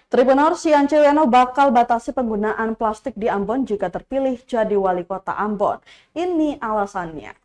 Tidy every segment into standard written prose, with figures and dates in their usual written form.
Tribuners Yance Weno bakal batasi penggunaan plastik di Ambon jika terpilih jadi wali kota Ambon. Ini alasannya.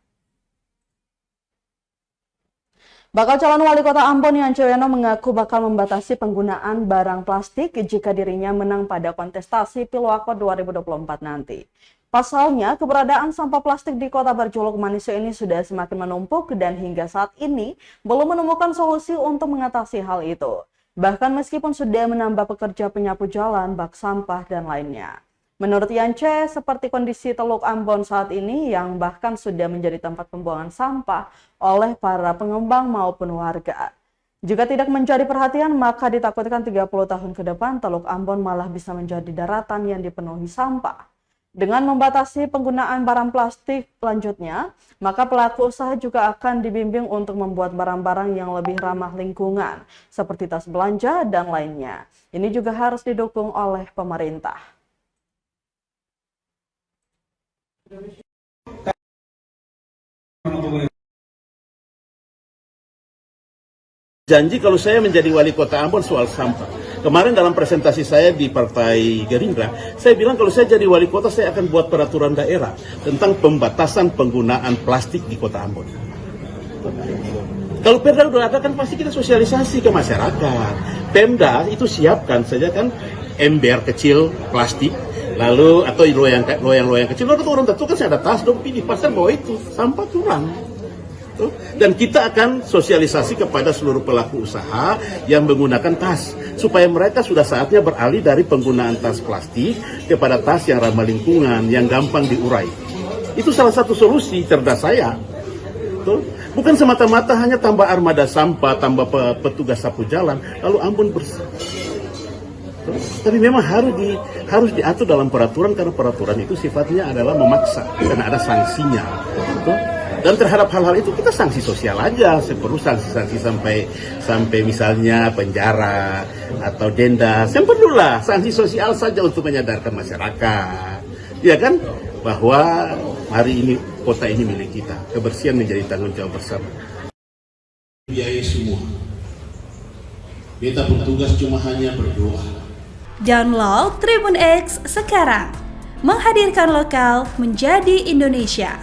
Bakal calon wali kota Ambon Yance Weno mengaku bakal membatasi penggunaan barang plastik jika dirinya menang pada kontestasi Pilwako 2024 nanti. Pasalnya, keberadaan sampah plastik di kota berjuluk manusia ini sudah semakin menumpuk dan hingga saat ini belum menemukan solusi untuk mengatasi hal itu. Bahkan meskipun sudah menambah pekerja penyapu jalan, bak sampah, dan lainnya. Menurut Yance, seperti kondisi Teluk Ambon saat ini yang bahkan sudah menjadi tempat pembuangan sampah oleh para pengembang maupun warga. Jika tidak menjadi perhatian, maka ditakutkan 30 tahun ke depan Teluk Ambon malah bisa menjadi daratan yang dipenuhi sampah. Dengan membatasi penggunaan barang plastik selanjutnya, maka pelaku usaha juga akan dibimbing untuk membuat barang-barang yang lebih ramah lingkungan, seperti tas belanja dan lainnya. Ini juga harus didukung oleh pemerintah. Janji kalau saya menjadi wali kota Ambon soal sampah. Kemarin dalam presentasi saya di Partai Gerindra, saya bilang kalau saya jadi wali kota saya akan buat peraturan daerah tentang pembatasan penggunaan plastik di kota Ambon. Kalau Perda udah ada kan pasti kita sosialisasi ke masyarakat. Pemda itu siapkan saja kan ember kecil plastik, lalu atau loyang kecil. Lalu orang tentu kan saya ada tas dong, di pasar bawa itu sampah turang. Dan kita akan sosialisasi kepada seluruh pelaku usaha yang menggunakan tas supaya mereka sudah saatnya beralih dari penggunaan tas plastik kepada tas yang ramah lingkungan, yang gampang diurai. Itu salah satu solusi cerdas saya. Bukan semata-mata hanya tambah armada sampah, tambah petugas sapu jalan, lalu Ambon bersih. Tapi memang harus diatur dalam peraturan karena peraturan itu sifatnya adalah memaksa karena ada sanksinya. Dan terhadap hal-hal itu kita sanksi sosial aja, perlu sanksi sampai misalnya penjara atau denda. Yang perlulah sanksi sosial saja untuk menyadarkan masyarakat, ya kan, bahwa hari ini kota ini milik kita, kebersihan menjadi tanggung jawab bersama. Biaya semua. Kita bertugas cuma hanya berdoa. Download Tribun X sekarang, menghadirkan lokal menjadi Indonesia.